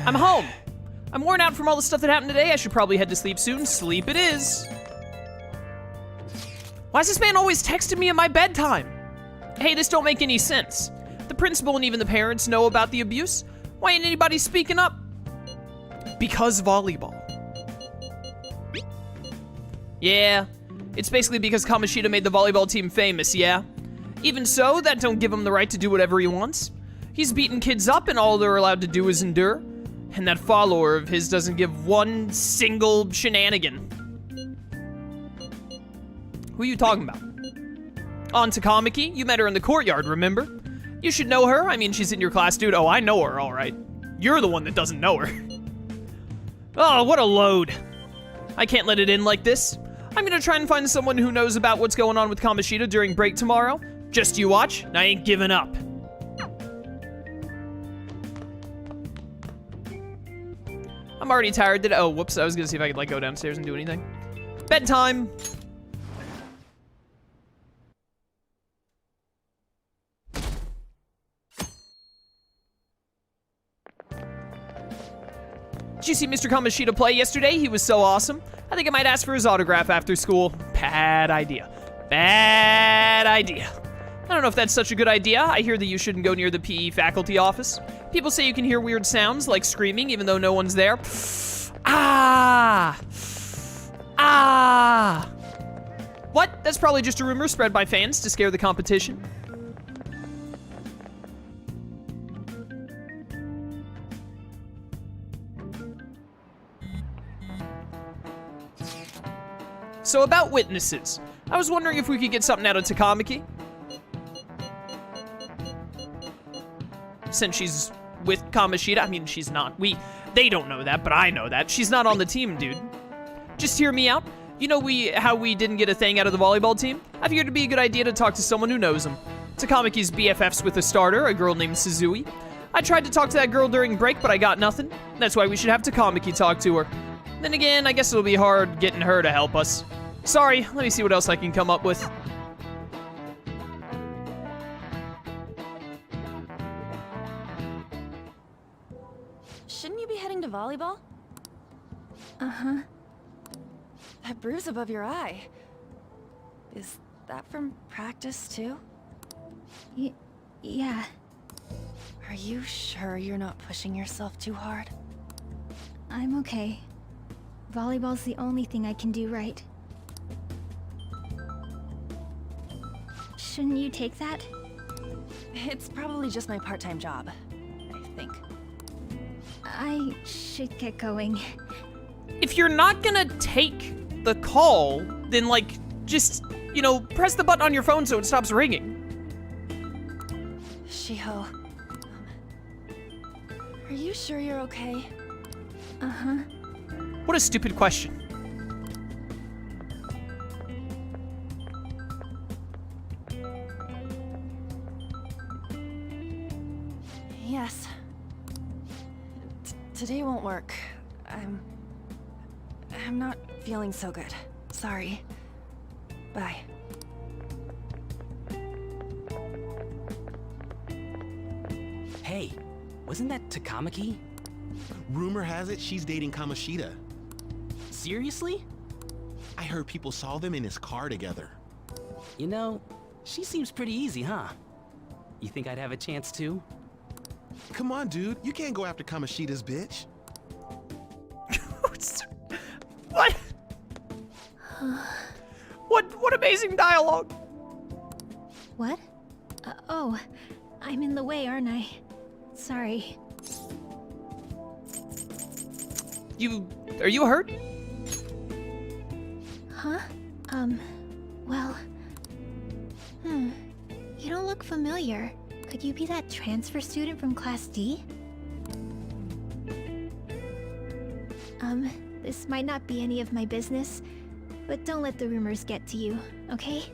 I'm home. I'm worn out from all the stuff that happened today. I should probably head to sleep soon. Sleep it is. Why is this man always texting me at my bedtime? Hey, this don't make any sense. The principal and even the parents know about the abuse. Why ain't anybody speaking up? Because volleyball. Yeah, it's basically because Kamoshida made the volleyball team famous, yeah? Even so, that don't give him the right to do whatever he wants. He's beating kids up and all they're allowed to do is endure. And that follower of his doesn't give one single shenanigan. Who are you talking about? On Takamaki, you met her in the courtyard, remember? You should know her. I mean, she's in your class, dude. Oh, I know her, all right. You're the one that doesn't know her. Oh, what a load. I can't let it in like this. I'm gonna try and find someone who knows about what's going on with Kamoshida during break tomorrow. Just you watch, I ain't giving up. I'm already tired. Oh, whoops. I was gonna see if I could, like, go downstairs and do anything. Bedtime. Did you see Mr. Kamoshida play yesterday? He was so awesome. I think I might ask for his autograph after school. Bad idea. Bad idea. I don't know if that's such a good idea. I hear that you shouldn't go near the PE faculty office. People say you can hear weird sounds, like screaming, even though no one's there. Ah! Ah! What? That's probably just a rumor spread by fans to scare the competition. So about witnesses. I was wondering if we could get something out of Takamaki. Since she's with Kamoshida, I mean, she's not. They don't know that, but I know that. She's not on the team, dude. Just hear me out. You know how we didn't get a thing out of the volleyball team? I figured it'd be a good idea to talk to someone who knows him. Takamaki's BFFs with a starter, a girl named Suzui. I tried to talk to that girl during break, but I got nothing. That's why we should have Takamaki talk to her. Then again, I guess it'll be hard getting her to help us. Sorry, let me see what else I can come up with. Shouldn't you be heading to volleyball? Uh-huh. That bruise above your eye. Is that from practice too? Yeah. Are you sure you're not pushing yourself too hard? I'm okay. Volleyball's the only thing I can do right. Shouldn't you take that? It's probably just my part-time job, I think. I should get going. If you're not gonna take the call, then, like, just, you know, press the button on your phone so it stops ringing. Shiho, are you sure you're okay? Uh-huh. What a stupid question. Yes. Today won't work. I'm not feeling so good. Sorry. Bye. Hey, wasn't that Takamaki? Rumor has it she's dating Kamoshida. Seriously? I heard people saw them in his car together. You know, she seems pretty easy, huh? You think I'd have a chance too? Come on, dude. You can't go after Kamoshida's bitch. What? What amazing dialogue. What? Oh, I'm in the way, aren't I? Sorry. Are you hurt? Huh? Well... You don't look familiar. Could you be that transfer student from Class D? This might not be any of my business, but don't let the rumors get to you, okay?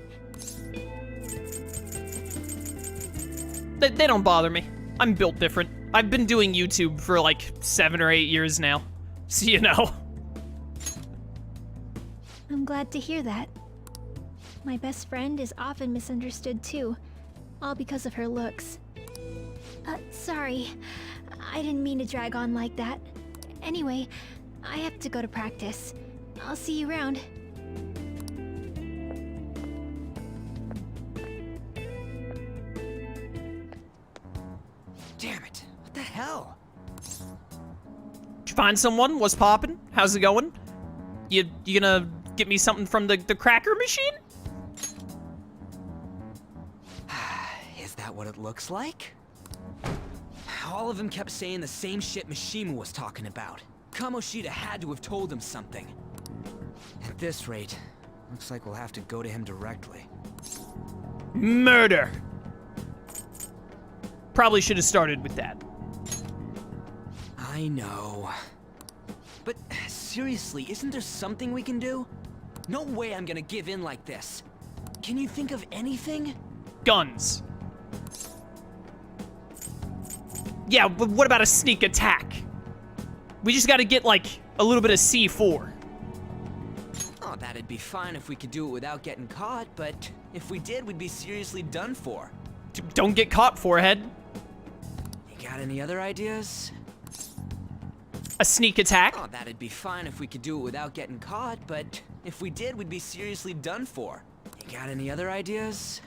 They don't bother me. I'm built different. I've been doing YouTube for like 7 or 8 years now. So you know. I'm glad to hear that. My best friend is often misunderstood too, all because of her looks. Sorry. I didn't mean to drag on like that. Anyway, I have to go to practice. I'll see you around. Damn it. What the hell? Did you find someone? What's poppin'? How's it going? You gonna get me something from the cracker machine? Is that what it looks like? All of them kept saying the same shit Mishima was talking about. Kamoshida had to have told him something. At this rate, looks like we'll have to go to him directly. Murder. Probably should have started with that. I know. But seriously, isn't there something we can do? No way I'm gonna give in like this. Can you think of anything? Guns. Yeah, but what about a sneak attack? We just gotta get, like, a little bit of C4. Oh, that'd be fine if we could do it without getting caught, but if we did, we'd be seriously done for. Don't get caught, forehead. You got any other ideas? A sneak attack? Oh, that'd be fine if we could do it without getting caught, but if we did, we'd be seriously done for. You got any other ideas?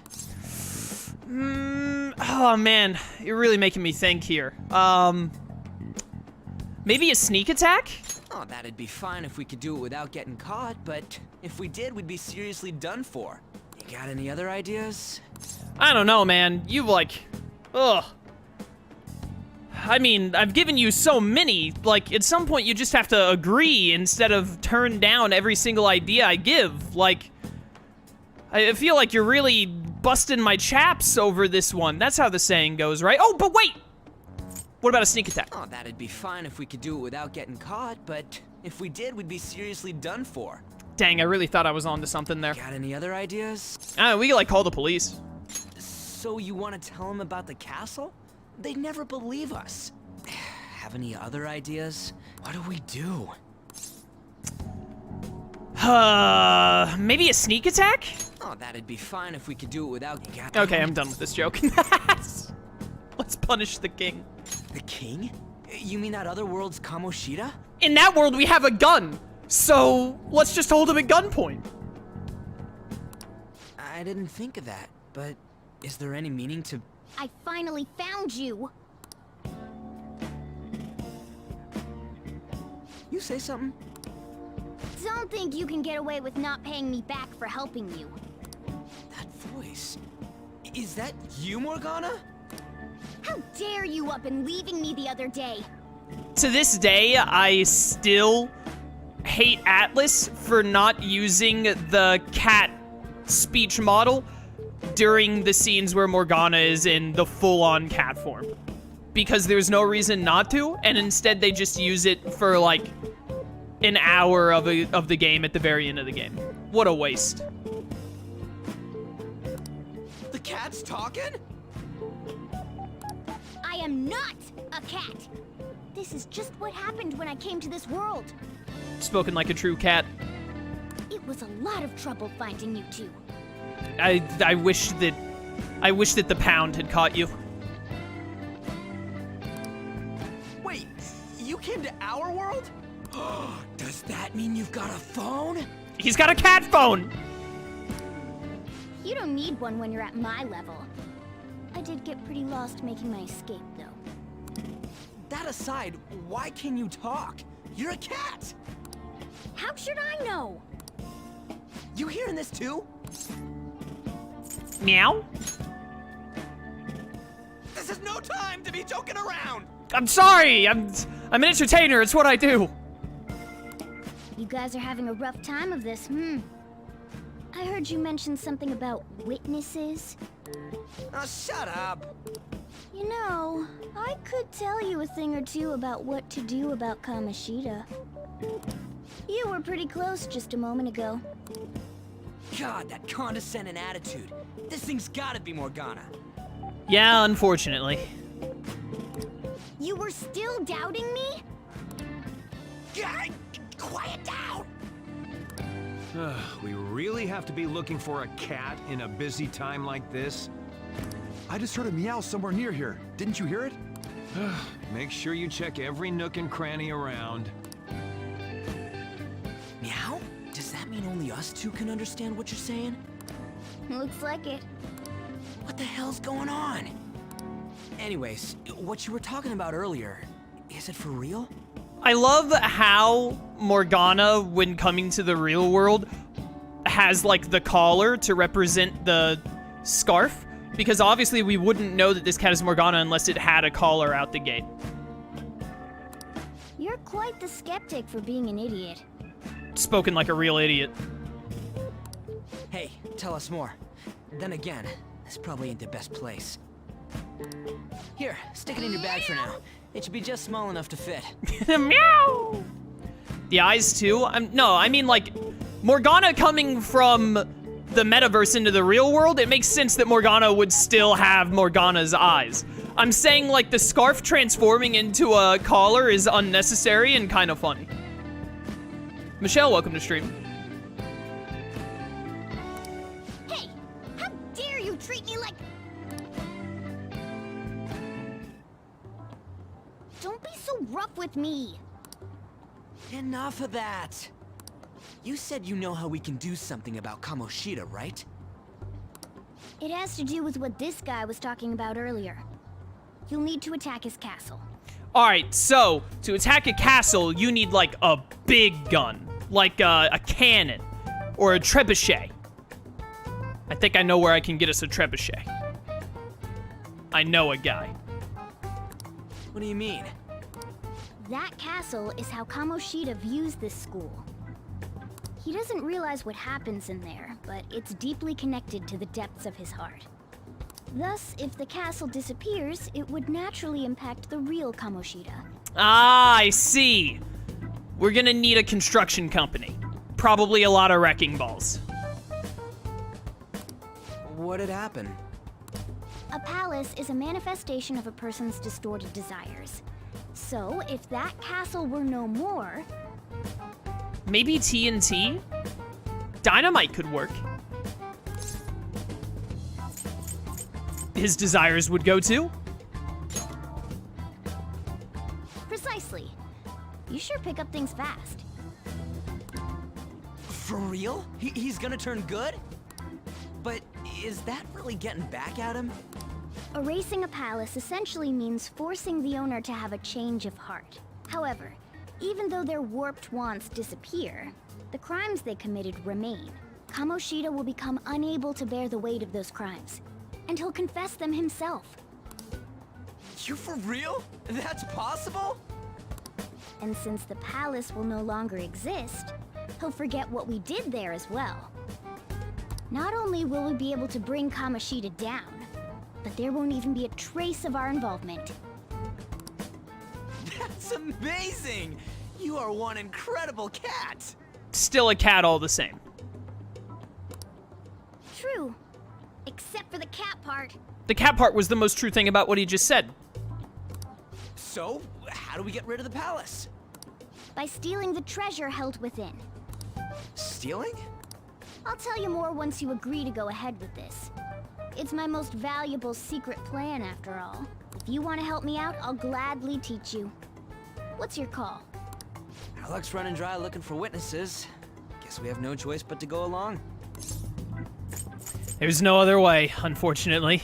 Oh man, you're really making me think here. Maybe a sneak attack? Oh, that'd be fine if we could do it without getting caught, but if we did, we'd be seriously done for. You got any other ideas? I don't know, man. You've like, ugh. I mean, I've given you so many, like, at some point you just have to agree instead of turn down every single idea I give. Like, I feel like you're really busting my chaps over this one. That's how the saying goes, right? Oh, but wait! What about a sneak attack? Oh, that'd be fine if we could do it without getting caught, but if we did, we'd be seriously done for. Dang, I really thought I was onto something there. Got any other ideas? We could, like, call the police. So you want to tell them about the castle? They'd never believe us. Have any other ideas? What do we do? Maybe a sneak attack? Oh, that'd be fine if we could do it without... Okay, I'm done with this joke. Let's punish the king. The king? You mean that other world's Kamoshida? In that world, we have a gun. So, let's just hold him at gunpoint. I didn't think of that, but is there any meaning to... I finally found you! You say something? Don't think you can get away with not paying me back for helping you. That voice... Is that you, Morgana? How dare you up and leaving me the other day? To this day, I still hate Atlus for not using the cat speech model during the scenes where Morgana is in the full-on cat form. Because there's no reason not to, and instead they just use it for, like, an hour of the game at the very end of the game. What a waste. The cat's talking? I am not a cat! This is just what happened when I came to this world. Spoken like a true cat. It was a lot of trouble finding you two. I wish that the pound had caught you. Wait, you came to our world? Does that mean you've got a phone? He's got a cat phone! You don't need one when you're at my level. I did get pretty lost making my escape, though. That aside, why can you talk? You're a cat! How should I know? You hearing this too? Meow? This is no time to be joking around! I'm sorry! I'm an entertainer, it's what I do. You guys are having a rough time of this, I heard you mention something about witnesses. Oh, shut up! You know, I could tell you a thing or two about what to do about Kamoshida. You were pretty close just a moment ago. God, that condescending attitude. This thing's gotta be Morgana. Yeah, unfortunately. You were still doubting me? God, quiet down! We really have to be looking for a cat in a busy time like this? I just heard a meow somewhere near here. Didn't you hear it? Make sure you check every nook and cranny around. Meow? Does that mean only us two can understand what you're saying? Looks like it. What the hell's going on? Anyways, what you were talking about earlier, is it for real? I love how Morgana, when coming to the real world, has like the collar to represent the scarf, because obviously we wouldn't know that this cat is Morgana unless it had a collar out the gate. You're quite the skeptic for being an idiot. Spoken like a real idiot. Hey, tell us more. Then again, this probably ain't the best place. Here, stick it in your bag for now. It should be just small enough to fit. Meow! The eyes too? No, I mean like, Morgana coming from the metaverse into the real world, it makes sense that Morgana would still have Morgana's eyes. I'm saying like the scarf transforming into a collar is unnecessary and kind of funny. Michelle, welcome to stream. Hey, how dare you treat me like... Don't be so rough with me. Enough of that. You said you know how we can do something about Kamoshida, right? It has to do with what this guy was talking about earlier. You'll need to attack his castle. All right, so to attack a castle, you need like a big gun, like a cannon or a trebuchet. I think I know where I can get us a trebuchet. I know a guy. What do you mean? That castle is how Kamoshida views this school. He doesn't realize what happens in there, but it's deeply connected to the depths of his heart. Thus, if the castle disappears, it would naturally impact the real Kamoshida. Ah, I see. We're gonna need a construction company. Probably a lot of wrecking balls. What'd happen? A palace is a manifestation of a person's distorted desires. So, if that castle were no more... Maybe TNT? Dynamite could work. His desires would go to? Precisely. You sure pick up things fast. For real? He's gonna turn good? But is that really getting back at him? Erasing a palace essentially means forcing the owner to have a change of heart. However, even though their warped wants disappear, the crimes they committed remain. Kamoshida will become unable to bear the weight of those crimes, and he'll confess them himself. You for real? That's possible? And since the palace will no longer exist, he'll forget what we did there as well. Not only will we be able to bring Kamoshida down, but there won't even be a trace of our involvement. That's amazing! You are one incredible cat! Still a cat all the same. True. Except for the cat part. The cat part was the most true thing about what he just said. So, how do we get rid of the palace? By stealing the treasure held within. Stealing? I'll tell you more once you agree to go ahead with this. It's my most valuable secret plan, after all. If you want to help me out, I'll gladly teach you. What's your call? Our luck's running dry looking for witnesses. Guess we have no choice but to go along. There's no other way, unfortunately.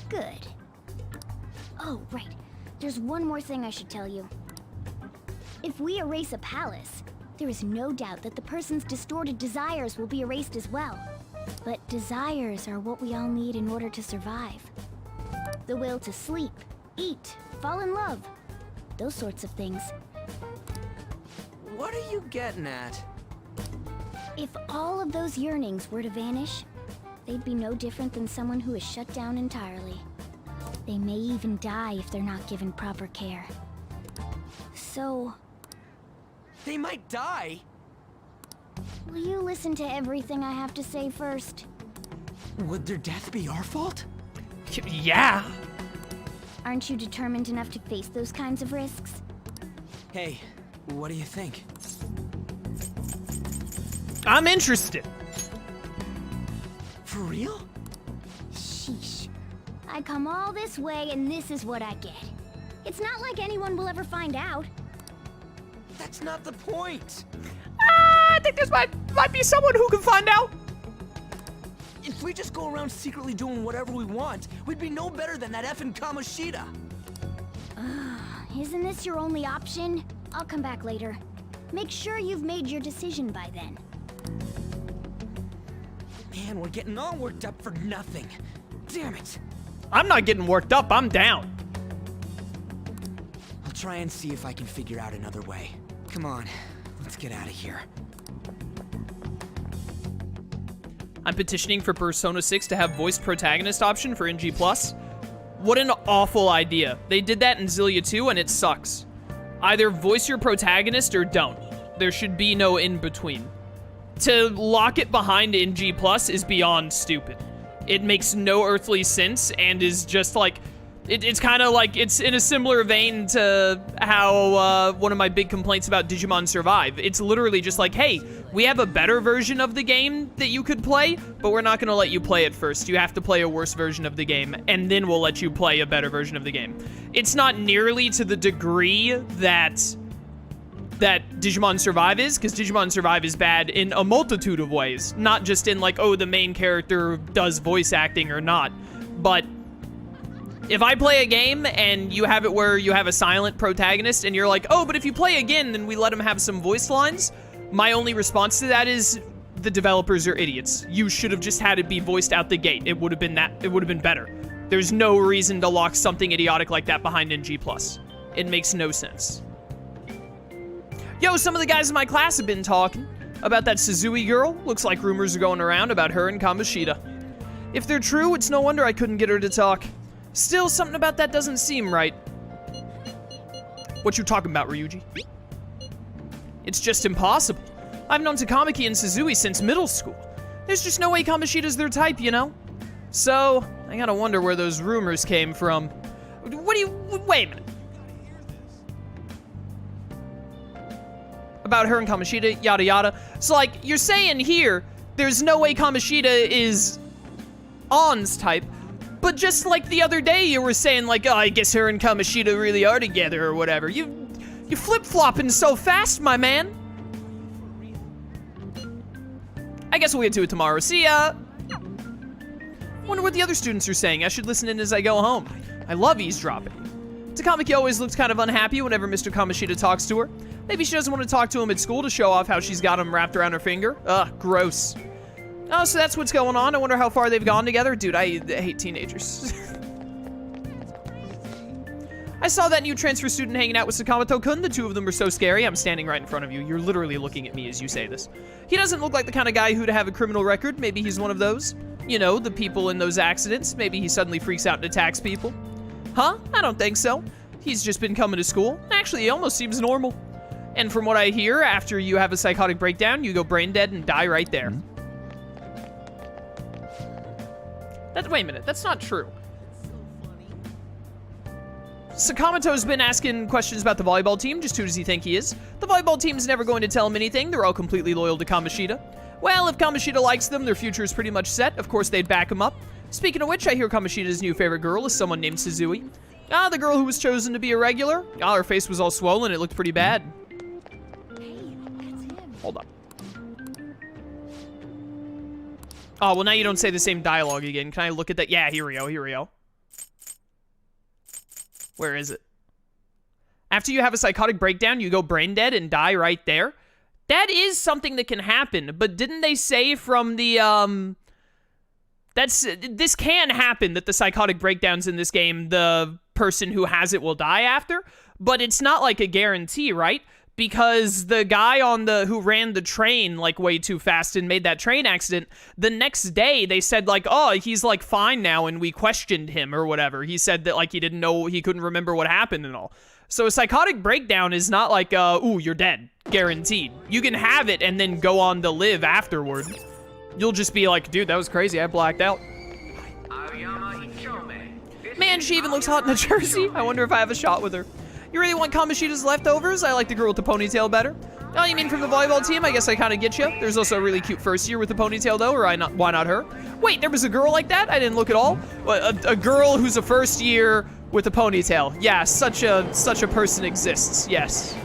Good. Oh, right. There's one more thing I should tell you. If we erase a palace, there is no doubt that the person's distorted desires will be erased as well. But desires are what we all need in order to survive. The will to sleep, eat, fall in love. Those sorts of things. What are you getting at? If all of those yearnings were to vanish, they'd be no different than someone who is shut down entirely. They may even die if they're not given proper care. So... They might die? will you listen to everything I have to say first? Would their death be our fault? Yeah. Aren't you determined enough to face those kinds of risks? Hey, what do you think? I'm interested. For real? Sheesh. I come all this way and this is what I get. It's not like anyone will ever find out. That's not the point. I think there's might be someone who can find out. If we just go around secretly doing whatever we want, we'd be no better than that effing Kamoshida. Isn't this your only option? I'll come back later. Make sure you've made your decision by then. Man, we're getting all worked up for nothing. Damn it. I'm not getting worked up. I'm down. I'll try and see if I can figure out another way. Come on, let's get out of here. I'm petitioning for Persona 6 to have voiced protagonist option for NG+. What an awful idea. They did that in Xillia 2 and it sucks. Either voice your protagonist or don't. There should be no in between. To lock it behind NG+ is beyond stupid. It makes no earthly sense and is just like, it's kind of like, it's in a similar vein to how one of my big complaints about Digimon Survive. It's literally just like, hey, we have a better version of the game that you could play, but we're not going to let you play it first. You have to play a worse version of the game, and then we'll let you play a better version of the game. It's not nearly to the degree that Digimon Survive is, because Digimon Survive is bad in a multitude of ways. Not just in like, oh, the main character does voice acting or not, but if I play a game and you have it where you have a silent protagonist and you're like, oh, but if you play again, then we let him have some voice lines, my only response to that is the developers are idiots. You should have just had it be voiced out the gate. It would have been better. There's no reason to lock something idiotic like that behind NG+. It makes no sense. Yo, some of the guys in my class have been talking about that Suzui girl. Looks like rumors are going around about her and Kamoshida. If they're true, it's no wonder I couldn't get her to talk. Still, something about that doesn't seem right. What you talking about, Ryuji? It's just impossible. I've known Takamaki and Suzui since middle school. There's just no way Kamoshida's their type, you know? So, I gotta wonder where those rumors came from. Wait a minute. About her and Kamoshida, yada yada. So, like, you're saying here, there's no way Kamoshida is Ann's type, but just like the other day, you were saying, like, oh, I guess her and Kamoshida really are together or whatever. You flip-flopping so fast, my man. I guess we'll get to it tomorrow. See ya. Wonder what the other students are saying. I should listen in as I go home. I love eavesdropping. Takamaki always looks kind of unhappy whenever Mr. Kamoshida talks to her. Maybe she doesn't want to talk to him at school to show off how she's got him wrapped around her finger. Ugh, gross. Oh, so that's what's going on. I wonder how far they've gone together. Dude, I hate teenagers. I saw that new transfer student hanging out with Sakamoto-kun. The two of them were so scary. I'm standing right in front of you. You're literally looking at me as you say this. He doesn't look like the kind of guy who'd have a criminal record. Maybe he's one of those. You know, the people in those accidents. Maybe he suddenly freaks out and attacks people. Huh? I don't think so. He's just been coming to school. Actually, he almost seems normal. And from what I hear, after you have a psychotic breakdown, you go brain dead and die right there. Wait a minute, that's not true. Sakamoto's been asking questions about the volleyball team. Just who does he think he is? The volleyball team's never going to tell him anything. They're all completely loyal to Kamoshida. Well, if Kamoshida likes them, their future is pretty much set. Of course, they'd back him up. Speaking of which, I hear Kamoshida's new favorite girl is someone named Suzui. Ah, the girl who was chosen to be a regular. Ah, her face was all swollen. It looked pretty bad. Hey, that's him. Hold up. Oh, well, now you don't say the same dialogue again. Can I look at that? Yeah, here we go. Where is it? After you have a psychotic breakdown, you go brain dead and die right there. That is something that can happen, but didn't they say from the, this can happen, that the psychotic breakdowns in this game, the person who has it will die after, but it's not like a guarantee, right? Because the guy who ran the train like way too fast and made that train accident, the next day they said like, oh, he's like fine now, and we questioned him or whatever. He said that like he didn't know, he couldn't remember what happened and all. So a psychotic breakdown is not like, ooh, you're dead, guaranteed. You can have it and then go on to live afterward. You'll just be like, dude, that was crazy, I blacked out. Man, she even looks hot in a jersey. I wonder if I have a shot with her. You really want Kamoshida's leftovers? I like the girl with the ponytail better. Oh, you mean from the volleyball team? I guess I kind of get you. There's also a really cute first year with a ponytail, though, or why not her? Wait, there was a girl like that? I didn't look at all. A girl who's a first year with a ponytail. Yeah, such a person exists. Yes.